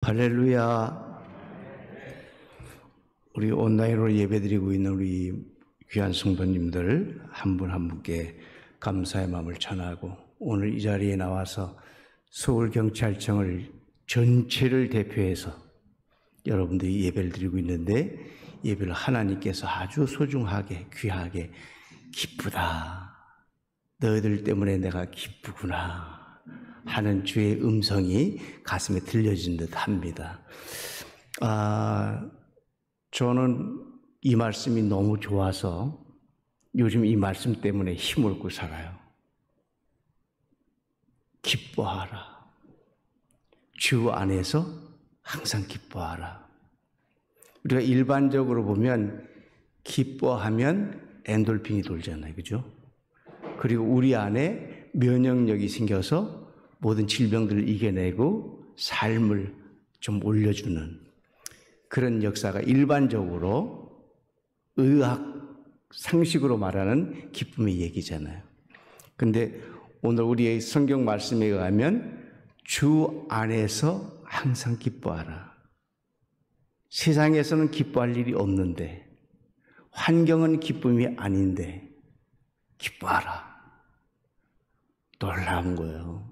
할렐루야. 우리 온라인으로 예배드리고 있는 우리 귀한 성도님들 한 분 한 분께 감사의 마음을 전하고, 오늘 이 자리에 나와서 서울경찰청을 전체를 대표해서 여러분들이 예배를 드리고 있는데, 예배를 하나님께서 아주 소중하게 귀하게 기쁘다, 너희들 때문에 내가 기쁘구나 하는 주의 음성이 가슴에 들려진 듯 합니다. 저는 이 말씀이 너무 좋아서 요즘 이 말씀 때문에 힘을 얻고 살아요. 기뻐하라. 주 안에서 항상 기뻐하라. 우리가 일반적으로 보면 기뻐하면 엔돌핀이 돌잖아요. 그죠? 그리고 우리 안에 면역력이 생겨서 모든 질병들을 이겨내고 삶을 좀 올려주는 그런 역사가 일반적으로 의학 상식으로 말하는 기쁨의 얘기잖아요. 근데 오늘 우리의 성경 말씀에 의하면 주 안에서 항상 기뻐하라. 세상에서는 기뻐할 일이 없는데, 환경은 기쁨이 아닌데 기뻐하라. 놀라운 거예요.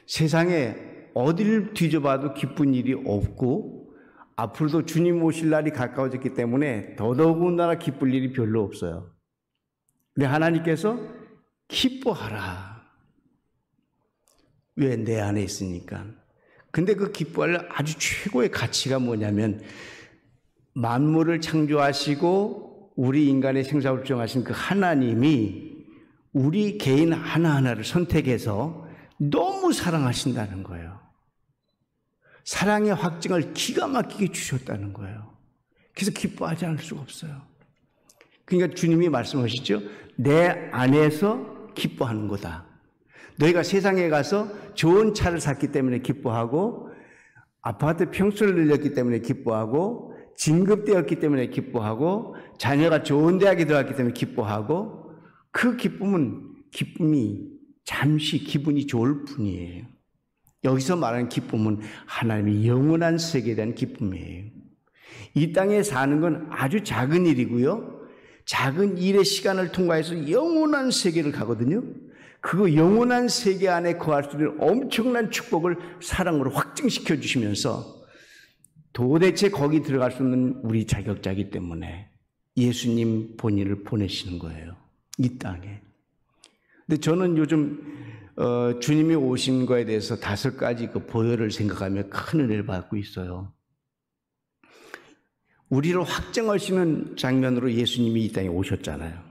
세상에 어디를 뒤져봐도 기쁜 일이 없고, 앞으로도 주님 오실 날이 가까워졌기 때문에 더더군다나 기쁠 일이 별로 없어요. 근데 하나님께서 기뻐하라. 왜? 내 안에 있으니까. 근데 그 기뻐할 아주 최고의 가치가 뭐냐면, 만물을 창조하시고 우리 인간의 생사를 정하신 그 하나님이 우리 개인 하나하나를 선택해서 너무 사랑하신다는 거예요. 사랑의 확증을 기가 막히게 주셨다는 거예요. 그래서 기뻐하지 않을 수가 없어요. 그러니까 주님이 말씀하시죠. 내 안에서 기뻐하는 거다. 너희가 세상에 가서 좋은 차를 샀기 때문에 기뻐하고, 아파트 평수를 늘렸기 때문에 기뻐하고, 진급되었기 때문에 기뻐하고, 자녀가 좋은 대학에 들어갔기 때문에 기뻐하고, 그 기쁨이 잠시 기분이 좋을 뿐이에요. 여기서 말하는 기쁨은 하나님의 영원한 세계에 대한 기쁨이에요. 이 땅에 사는 건 아주 작은 일이고요. 작은 일의 시간을 통과해서 영원한 세계를 가거든요. 그 영원한 세계 안에 거할 수 있는 엄청난 축복을 사랑으로 확증시켜 주시면서, 도대체 거기 들어갈 수 없는 우리 자격자이기 때문에 예수님 본인을 보내시는 거예요. 이 땅에. 근데 저는 요즘 주님이 오신 거에 대해서 5가지 그 보혈을 생각하며 큰 은혜를 받고 있어요. 우리를 확증하시는 장면으로 예수님이 이 땅에 오셨잖아요.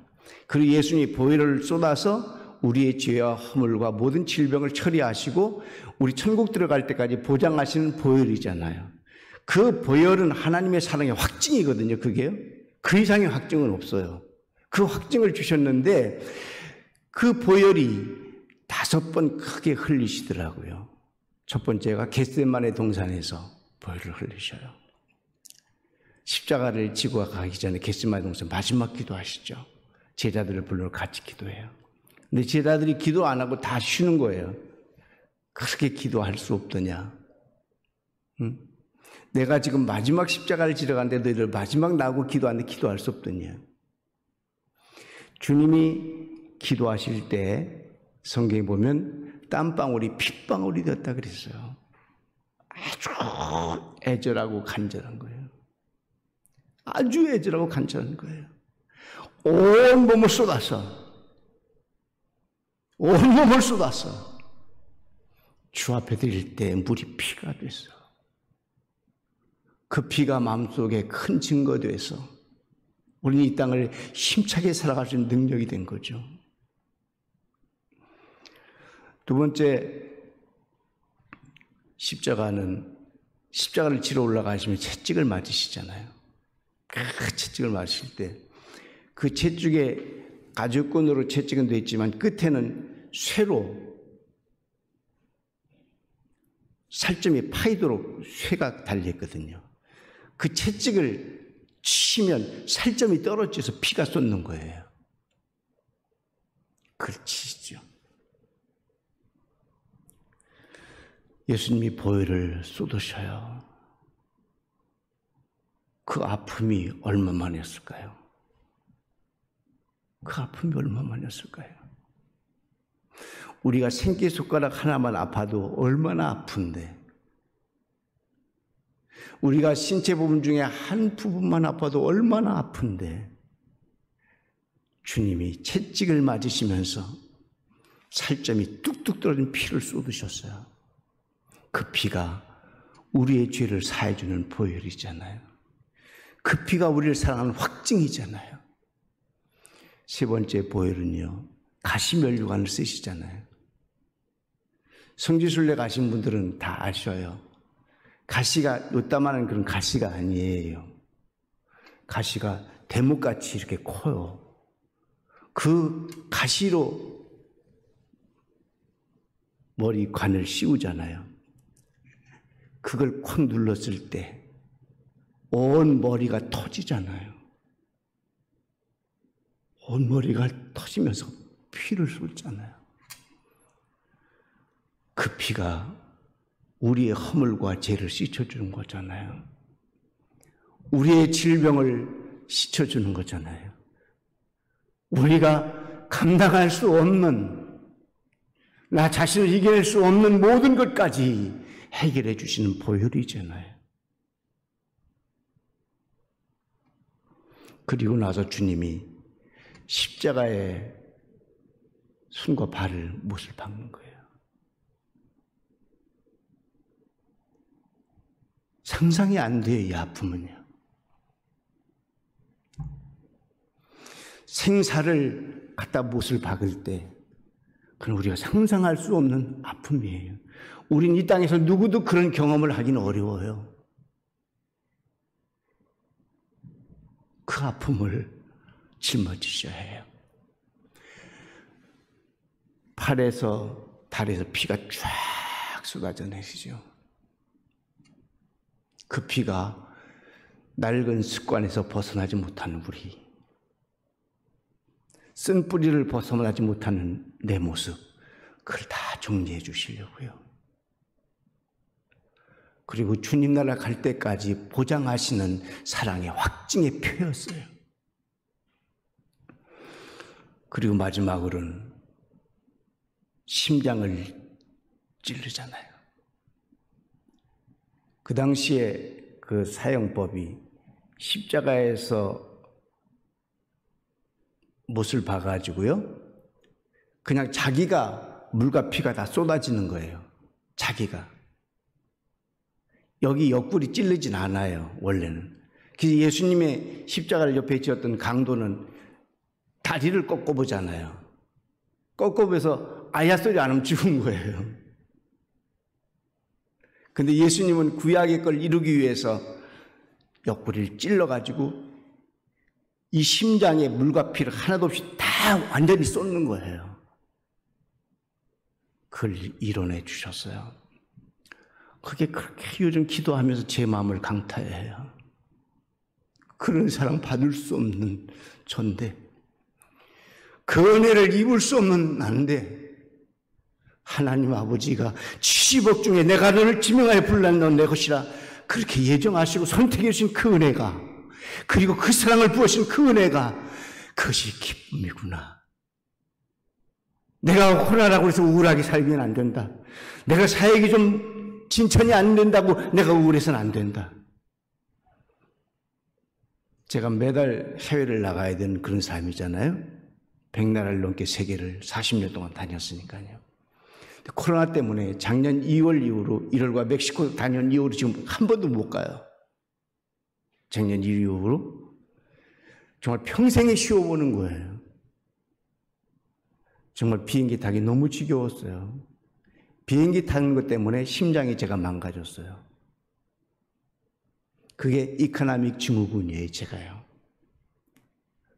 그리고 예수님이 보혈을 쏟아서 우리의 죄와 허물과 모든 질병을 처리하시고 우리 천국 들어갈 때까지 보장하시는 보혈이잖아요. 그 보혈은 하나님의 사랑의 확증이거든요. 그게요. 그 이상의 확증은 없어요. 그 확증을 주셨는데, 그 보혈이 5번 크게 흘리시더라고요. 첫 번째가 겟세마네 동산에서 보혈을 흘리셔요. 십자가를 지고 가기 전에 겟세마네 동산 마지막 기도하시죠. 제자들을 불러 같이 기도해요. 근데 제자들이 기도 안 하고 다 쉬는 거예요. 그렇게 기도할 수 없더냐? 응? 내가 지금 마지막 십자가를 지러 가는데 너희들 마지막 나오고 기도하는데 기도할 수 없더냐? 주님이 기도하실 때 성경에 보면 땀방울이 핏방울이 되었다 그랬어요. 아주 애절하고 간절한 거예요. 아주 애절하고 간절한 거예요. 온 몸을 쏟아서 주 앞에 드릴 때 물이 피가 됐어. 그 피가 마음속에 큰 증거돼서 우리는 이 땅을 힘차게 살아갈 수 있는 능력이 된 거죠. 두 번째, 십자가를 지러 올라가시면 채찍을 맞으시잖아요. 그 채찍을 맞으실 때 그 채찍에 가죽끈으로 채찍은 되어 있지만 끝에는 쇠로 살점이 파이도록 쇠가 달려있거든요. 그 채찍을 치면 살점이 떨어져서 피가 쏟는 거예요. 그걸 치시죠. 예수님이 보혈을 쏟으셔요. 그 아픔이 얼마만이었을까요? 그 아픔이 얼마만이었을까요? 우리가 생기손가락 하나만 아파도 얼마나 아픈데, 우리가 신체 부분 중에 한 부분만 아파도 얼마나 아픈데, 주님이 채찍을 맞으시면서 살점이 뚝뚝 떨어진 피를 쏟으셨어요. 그 피가 우리의 죄를 사해주는 보혈이잖아요. 그 피가 우리를 사랑하는 확증이잖아요. 세 번째 보혈은요, 가시면류관을 쓰시잖아요. 성지순례 가신 분들은 다 아셔요. 가시가 요따만한 그런 가시가 아니에요. 가시가 대목같이 이렇게 커요. 그 가시로 머리관을 씌우잖아요. 그걸 콱 눌렀을 때 온 머리가 터지잖아요. 온 머리가 터지면서 피를 쏟잖아요. 그 피가 우리의 허물과 죄를 씻어주는 거잖아요. 우리의 질병을 씻어주는 거잖아요. 우리가 감당할 수 없는, 나 자신을 이겨낼 수 없는 모든 것까지 해결해 주시는 보혈이잖아요. 그리고 나서 주님이 십자가에 손과 발을 못을 박는 거예요. 상상이 안 돼요, 이 아픔은요. 생사를 갖다 못을 박을 때 그건 우리가 상상할 수 없는 아픔이에요. 우린 이 땅에서 누구도 그런 경험을 하기는 어려워요. 그 아픔을 짊어지셔야 해요. 팔에서 다리에서 피가 쫙 쏟아져 내시죠. 그 피가 낡은 습관에서 벗어나지 못하는 우리, 쓴 뿌리를 벗어나지 못하는 내 모습, 그걸 다 정리해 주시려고요. 그리고 주님 나라 갈 때까지 보장하시는 사랑의 확증의 표였어요. 그리고 마지막으로는 심장을 찌르잖아요. 그 당시에 그 사형법이 십자가에서 못을 박아가지고요, 그냥 자기가 물과 피가 다 쏟아지는 거예요. 자기가. 여기 옆구리 찔르진 않아요, 원래는. 그래서 예수님의 십자가를 옆에 지었던 강도는 다리를 꺾어보잖아요. 꺾어보면서 아야 소리 안 하면 죽은 거예요. 근데 예수님은 구약의 걸 이루기 위해서 옆구리를 찔러가지고 이 심장에 물과 피를 하나도 없이 다 완전히 쏟는 거예요. 그걸 이뤄내 주셨어요. 그게 그렇게 요즘 기도하면서 제 마음을 강타해요. 그런 사랑 받을 수 없는 전데, 그 은혜를 입을 수 없는 난데, 하나님 아버지가 70억 중에 내가 너를 지명하여 불러낸 넌 내 것이라 그렇게 예정하시고 선택해 주신 그 은혜가, 그리고 그 사랑을 부으신 그 은혜가, 그것이 기쁨이구나. 내가 호라라고 해서 우울하게 살면 안 된다. 내가 사역이 좀 진천이 안 된다고 내가 우울해서는 안 된다. 제가 매달 해외를 나가야 되는 그런 삶이잖아요. 100나라를 넘게 세계를 40년 동안 다녔으니까요. 코로나 때문에 작년 2월 이후로, 1월과 멕시코 다녀온 이후로 지금 한 번도 못 가요. 작년 1월 이후로 정말 평생에 쉬어보는 거예요. 정말 비행기 타기 너무 지겨웠어요. 비행기 타는 것 때문에 심장이 제가 망가졌어요. 그게 이코노믹 증후군이에요, 제가요.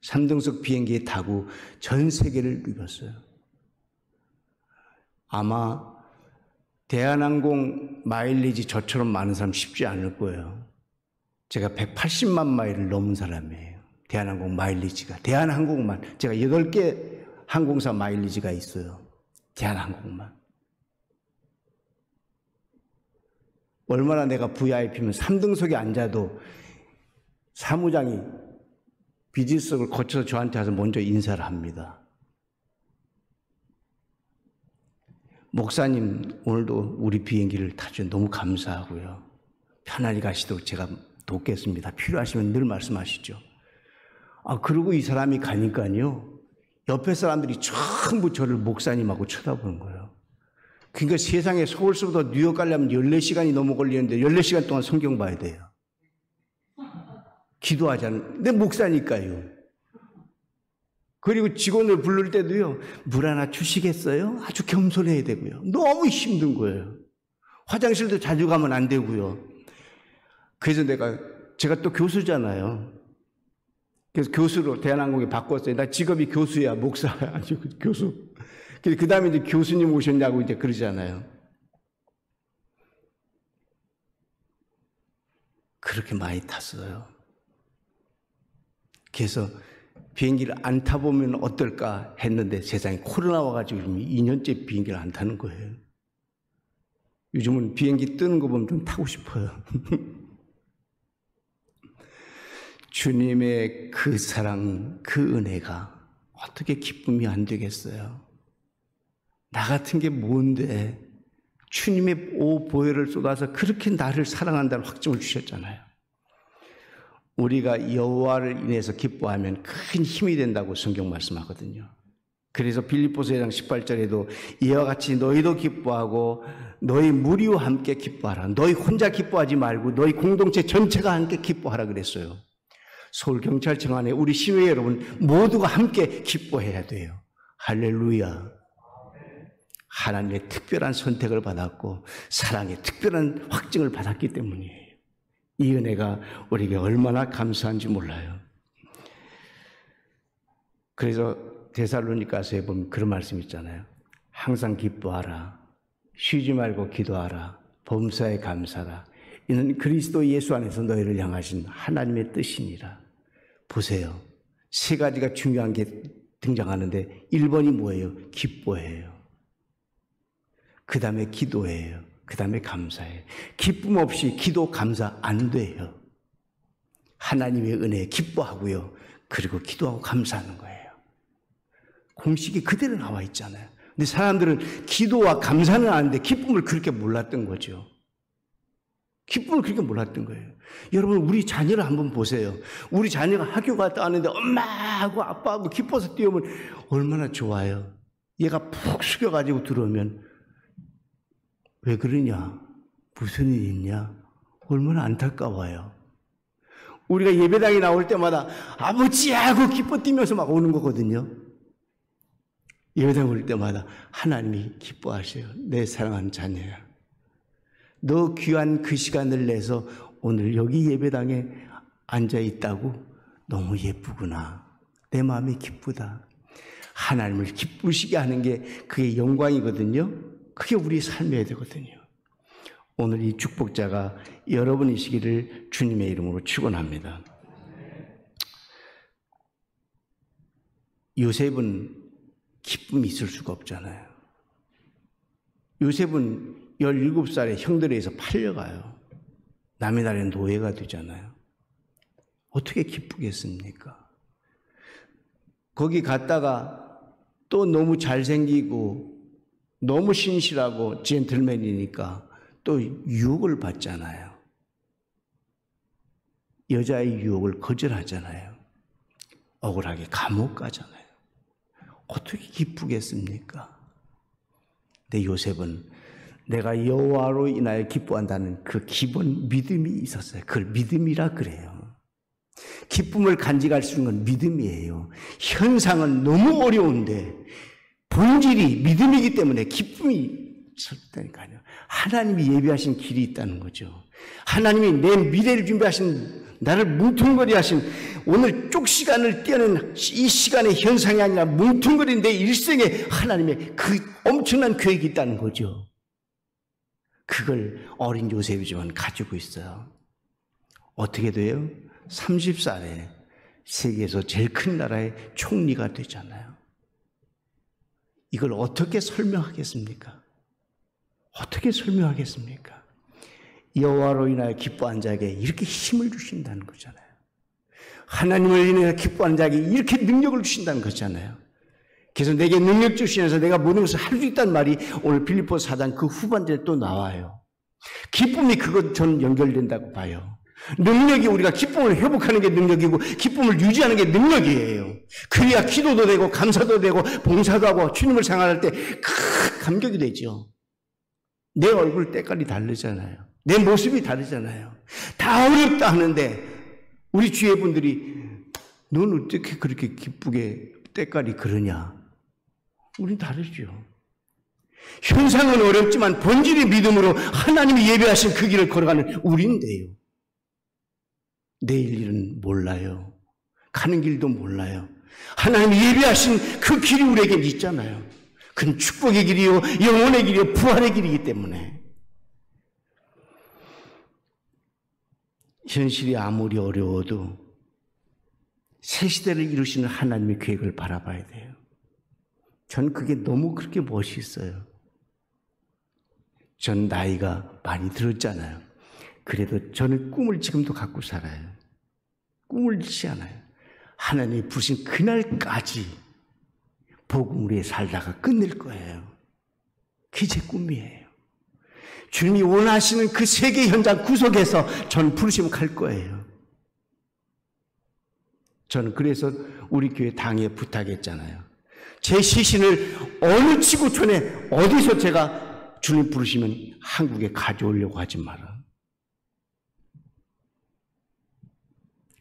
3등석 비행기에 타고 전 세계를 누볐어요. 아마 대한항공 마일리지 저처럼 많은 사람 쉽지 않을 거예요. 제가 180만 마일을 넘은 사람이에요. 대한항공 마일리지가. 대한항공만. 제가 8개 항공사 마일리지가 있어요. 대한항공만. 얼마나 내가 VIP면 3등석에 앉아도 사무장이 비즈니스석을 거쳐서 저한테 와서 먼저 인사를 합니다. 목사님, 오늘도 우리 비행기를 타주셔서 너무 감사하고요. 편안히 가시도록 제가 돕겠습니다. 필요하시면 늘 말씀하시죠. 그리고 이 사람이 가니까요, 옆에 사람들이 전부 저를 목사님하고 쳐다보는 거예요. 그러니까 세상에 서울서부터 뉴욕 가려면 14시간이 넘어 걸리는데 14시간 동안 성경 봐야 돼요. 기도하지 않는, 내 목사니까요. 그리고 직원을 부를 때도요, 물 하나 주시겠어요? 아주 겸손해야 되고요. 너무 힘든 거예요. 화장실도 자주 가면 안 되고요. 그래서 제가 또 교수잖아요. 그래서 교수로 대한항공에 바꿨어요. 나 직업이 교수야, 목사야, 아주 교수. 그 다음에 이제 교수님 오셨냐고 이제 그러잖아요. 그렇게 많이 탔어요. 그래서 비행기를 안 타보면 어떨까 했는데 세상에 코로나 와가지고 2년째 비행기를 안 타는 거예요. 요즘은 비행기 뜨는 거 보면 좀 타고 싶어요. 주님의 그 사랑, 그 은혜가 어떻게 기쁨이 안 되겠어요? 나 같은 게 뭔데 주님의 보혈을 쏟아서 그렇게 나를 사랑한다는 확증을 주셨잖아요. 우리가 여호와를 인해서 기뻐하면 큰 힘이 된다고 성경 말씀하거든요. 그래서 빌립보서 1장 18절에도 이와 같이 너희도 기뻐하고 너희 무리와 함께 기뻐하라. 너희 혼자 기뻐하지 말고 너희 공동체 전체가 함께 기뻐하라 그랬어요. 서울경찰청 안에 우리 시민 여러분 모두가 함께 기뻐해야 돼요. 할렐루야. 하나님의 특별한 선택을 받았고 사랑의 특별한 확증을 받았기 때문이에요. 이 은혜가 우리에게 얼마나 감사한지 몰라요. 그래서 데살로니가서에 보면 그런 말씀 있잖아요. 항상 기뻐하라. 쉬지 말고 기도하라. 범사에 감사하라. 이는 그리스도 예수 안에서 너희를 향하신 하나님의 뜻이니라. 보세요. 세 가지가 중요한 게 등장하는데 1번이 뭐예요? 기뻐해요. 그 다음에 기도해요. 그 다음에 감사해요. 기쁨 없이 기도, 감사 안 돼요. 하나님의 은혜에 기뻐하고요. 그리고 기도하고 감사하는 거예요. 공식이 그대로 나와 있잖아요. 근데 사람들은 기도와 감사는 아는데 기쁨을 그렇게 몰랐던 거죠. 기쁨을 그렇게 몰랐던 거예요. 여러분, 우리 자녀를 한번 보세요. 우리 자녀가 학교 갔다 왔는데 엄마하고 아빠하고 기뻐서 뛰어오면 얼마나 좋아요. 얘가 푹 숙여가지고 들어오면 왜 그러냐? 무슨 일 있냐? 얼마나 안타까워요. 우리가 예배당에 나올 때마다 아버지 하고 기뻐 뛰면서 막 오는 거거든요. 예배당 올 때마다 하나님이 기뻐하세요. 내 사랑하는 자녀야. 너 귀한 그 시간을 내서 오늘 여기 예배당에 앉아 있다고 너무 예쁘구나. 내 마음이 기쁘다. 하나님을 기쁘시게 하는 게 그게 영광이거든요. 그게 우리 삶이어야 되거든요. 오늘 이 축복자가 여러분이시기를 주님의 이름으로 축원합니다. 요셉은 기쁨이 있을 수가 없잖아요. 요셉은 17살에 형들에 의해서 팔려가요. 남의 나라의 노예가 되잖아요. 어떻게 기쁘겠습니까? 거기 갔다가 또 너무 잘생기고 너무 신실하고 젠틀맨이니까 또 유혹을 받잖아요. 여자의 유혹을 거절하잖아요. 억울하게 감옥 가잖아요. 어떻게 기쁘겠습니까? 근데 요셉은 내가 여호와로 인하여 기뻐한다는 그 기본 믿음이 있었어요. 그걸 믿음이라 그래요. 기쁨을 간직할 수 있는 건 믿음이에요. 현상은 너무 어려운데 본질이 믿음이기 때문에 기쁨이 있었다니까요. 하나님이 예비하신 길이 있다는 거죠. 하나님이 내 미래를 준비하신, 나를 뭉퉁거리 하신, 오늘 쪽 시간을 떼어낸 이 시간의 현상이 아니라 뭉퉁거린 내 일생에 하나님의 그 엄청난 계획이 있다는 거죠. 그걸 어린 요셉이지만 가지고 있어요. 어떻게 돼요? 30살에 세계에서 제일 큰 나라의 총리가 되잖아요. 이걸 어떻게 설명하겠습니까? 어떻게 설명하겠습니까? 여호와로 인하여 기뻐한 자에게 이렇게 힘을 주신다는 거잖아요. 하나님을 인하여 기뻐한 자에게 이렇게 능력을 주신다는 거잖아요. 그래서 내게 능력 주시면서 내가 모든 것을 할 수 있다는 말이 오늘 빌립보서 4장 그 후반절에 또 나와요. 기쁨이 그것 저는 연결된다고 봐요. 능력이 우리가 기쁨을 회복하는 게 능력이고 기쁨을 유지하는 게 능력이에요. 그래야 기도도 되고 감사도 되고 봉사도 하고 주님을 생활할 때 감격이 되죠. 내 얼굴 때깔이 다르잖아요. 내 모습이 다르잖아요. 다 어렵다 하는데 우리 주위의 분들이 넌 어떻게 그렇게 기쁘게 때깔이 그러냐? 우린 다르죠. 현상은 어렵지만 본질의 믿음으로 하나님이 예배하신 그 길을 걸어가는 우리인데요. 내일 일은 몰라요. 가는 길도 몰라요. 하나님이 예배하신 그 길이 우리에게 있잖아요. 그건 축복의 길이요, 영혼의 길이요, 부활의 길이기 때문에. 현실이 아무리 어려워도 새 시대를 이루시는 하나님의 계획을 바라봐야 돼요. 전 그게 너무 그렇게 멋있어요. 전 나이가 많이 들었잖아요. 그래도 저는 꿈을 지금도 갖고 살아요. 꿈을 잃지 않아요. 하나님이 부르신 그날까지 복음 위에 살다가 끝낼 거예요. 그게 제 꿈이에요. 주님이 원하시는 그 세계 현장 구석에서 저는 부르시면 갈 거예요. 저는 그래서 우리 교회 당에 부탁했잖아요. 제 시신을 어느 지구촌에 어디서 제가 주님 부르시면 한국에 가져오려고 하지 마라.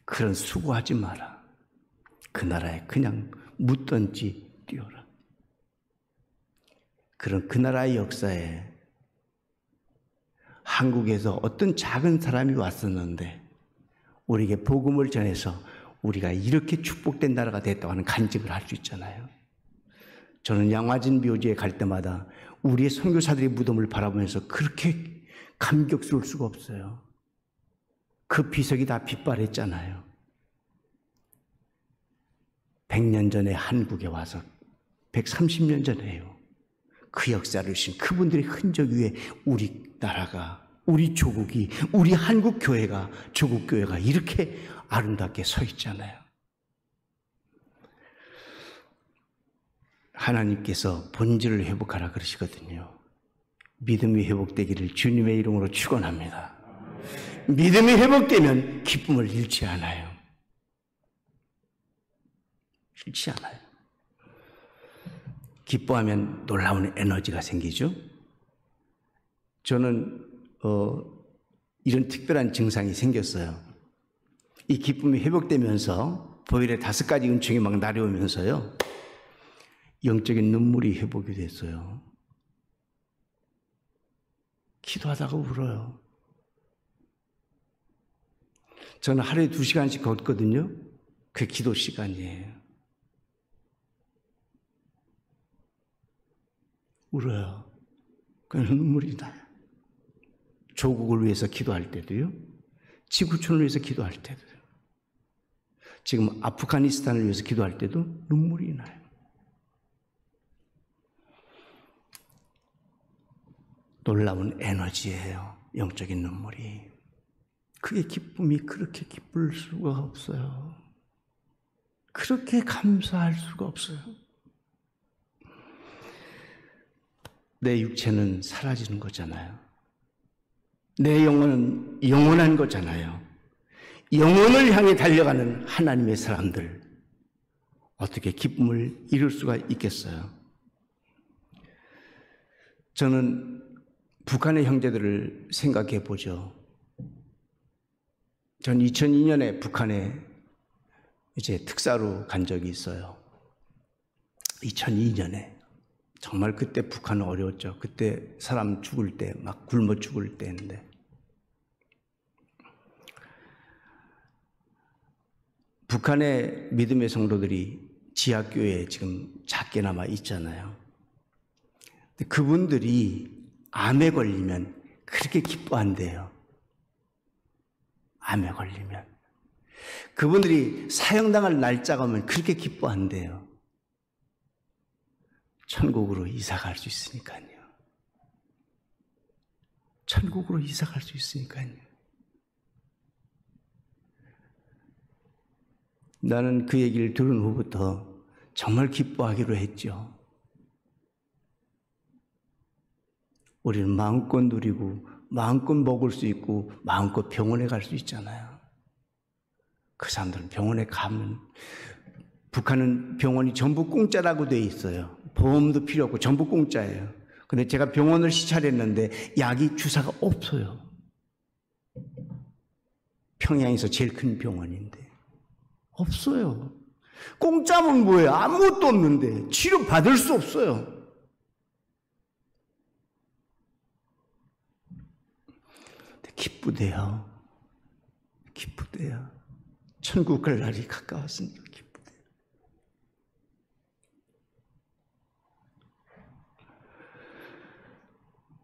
그런 수고하지 마라. 그 나라에 그냥 묻던지 뛰어라. 그런 그 나라의 역사에 한국에서 어떤 작은 사람이 왔었는데 우리에게 복음을 전해서 우리가 이렇게 축복된 나라가 됐다고 하는 간증을 할 수 있잖아요. 저는 양화진 묘지에 갈 때마다 우리의 선교사들의 무덤을 바라보면서 그렇게 감격스러울 수가 없어요. 그 비석이 다 빛발했잖아요. 100년 전에 한국에 와서 130년 전에요. 그 역사를 신 그분들의 흔적 위에 우리나라가, 우리 조국이, 우리 한국 교회가, 조국 교회가 이렇게 아름답게 서 있잖아요. 하나님께서 본질을 회복하라 그러시거든요. 믿음이 회복되기를 주님의 이름으로 축원합니다. 믿음이 회복되면 기쁨을 잃지 않아요. 잃지 않아요. 기뻐하면 놀라운 에너지가 생기죠. 저는 이런 특별한 증상이 생겼어요. 이 기쁨이 회복되면서 보혈의 5가지 은총이 막 내려오면서요. 영적인 눈물이 회복이 됐어요. 기도하다가 울어요. 저는 하루에 2시간씩 걷거든요. 그게 기도 시간이에요. 울어요. 그냥 눈물이 나요. 조국을 위해서 기도할 때도요. 지구촌을 위해서 기도할 때도요. 지금 아프가니스탄을 위해서 기도할 때도 눈물이 나요. 놀라운 에너지예요. 영적인 눈물이. 그게 기쁨이 그렇게 기쁠 수가 없어요. 그렇게 감사할 수가 없어요. 내 육체는 사라지는 거잖아요. 내 영혼은 영원한 거잖아요. 영혼을 향해 달려가는 하나님의 사람들, 어떻게 기쁨을 이룰 수가 있겠어요? 저는 북한의 형제들을 생각해 보죠. 전 2002년에 북한에 이제 특사로 간 적이 있어요. 2002년에. 정말 그때 북한은 어려웠죠. 그때 사람 죽을 때, 막 굶어 죽을 때인데. 북한의 믿음의 성도들이 지하교회에 지금 작게나마 있잖아요. 근데 그분들이 암에 걸리면 그렇게 기뻐한대요. 암에 걸리면. 그분들이 사형당할 날짜가 오면 그렇게 기뻐한대요. 천국으로 이사 갈 수 있으니까요. 천국으로 이사갈 수 있으니까요. 나는 그 얘기를 들은 후부터 정말 기뻐하기로 했죠. 우리는 마음껏 누리고 마음껏 먹을 수 있고 마음껏 병원에 갈 수 있잖아요. 그 사람들은 병원에 가면, 북한은 병원이 전부 공짜라고 돼 있어요. 보험도 필요 없고 전부 공짜예요. 근데 제가 병원을 시찰했는데 약이, 주사가 없어요. 평양에서 제일 큰 병원인데 없어요. 공짜면 뭐예요? 아무것도 없는데 치료 받을 수 없어요. 기쁘대요. 기쁘대요. 천국 갈 날이 가까웠으니까 기쁘대요.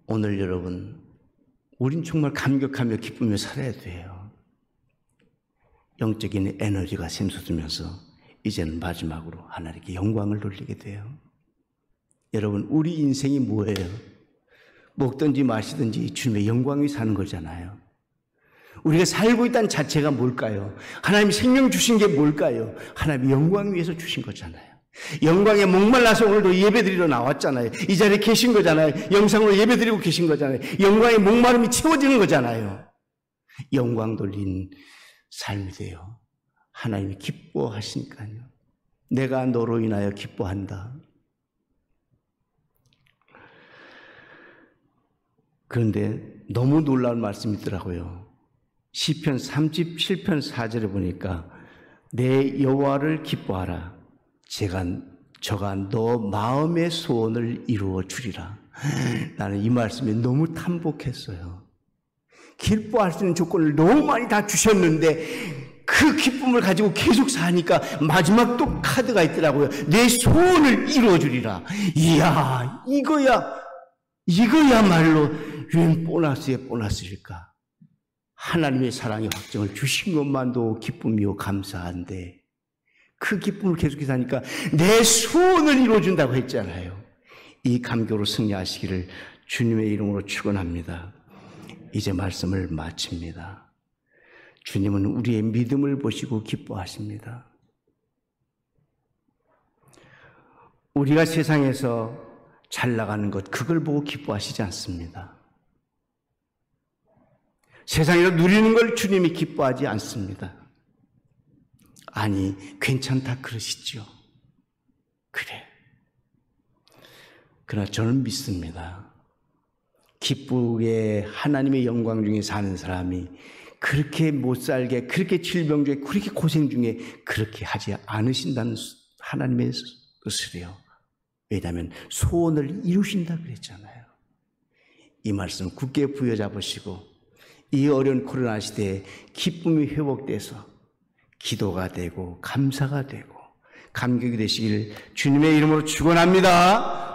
오늘 여러분, 우린 정말 감격하며 기쁘며 살아야 돼요. 영적인 에너지가 샘솟으면서 이제는 마지막으로 하나님께 영광을 돌리게 돼요. 여러분, 우리 인생이 뭐예요? 먹든지 마시든지 주님의 영광이 사는 거잖아요. 우리가 살고 있다는 자체가 뭘까요? 하나님이 생명 주신 게 뭘까요? 하나님이 영광 위해서 주신 거잖아요. 영광에 목말라서 오늘도 예배드리러 나왔잖아요. 이 자리에 계신 거잖아요. 영상으로 예배드리고 계신 거잖아요. 영광의 목마름이 채워지는 거잖아요. 영광 돌린 삶이 돼요. 하나님이 기뻐하시니까요. 내가 너로 인하여 기뻐한다. 그런데 너무 놀라운 말씀이 있더라고요. 시편 37편 4절에 보니까 내 여호와를 기뻐하라. 저가 너 마음의 소원을 이루어 주리라. 나는 이 말씀이 너무 탐복했어요. 기뻐할 수 있는 조건을 너무 많이 다 주셨는데 그 기쁨을 가지고 계속 사니까 마지막 또 카드가 있더라고요. 내 소원을 이루어 주리라. 이야, 이거야말로 웬 보너스의 보너스일까? 하나님의 사랑의 확정을 주신 것만도 기쁨이요 감사한데 그 기쁨을 계속해서 하니까 내 소원을 이루어준다고 했잖아요. 이 감격으로 승리하시기를 주님의 이름으로 축원합니다. 이제 말씀을 마칩니다. 주님은 우리의 믿음을 보시고 기뻐하십니다. 우리가 세상에서 잘 나가는 것, 그걸 보고 기뻐하시지 않습니다. 세상에서 누리는 걸 주님이 기뻐하지 않습니다. 아니, 괜찮다 그러시죠. 그래. 그러나 저는 믿습니다. 기쁘게 하나님의 영광 중에 사는 사람이 그렇게 못 살게, 그렇게 질병 중에, 그렇게 고생 중에 그렇게 하지 않으신다는 하나님의 뜻이래요. 왜냐하면 소원을 이루신다 그랬잖아요. 이 말씀 굳게 부여잡으시고 이 어려운 코로나 시대에 기쁨이 회복돼서 기도가 되고 감사가 되고 감격이 되시길 주님의 이름으로 축원합니다.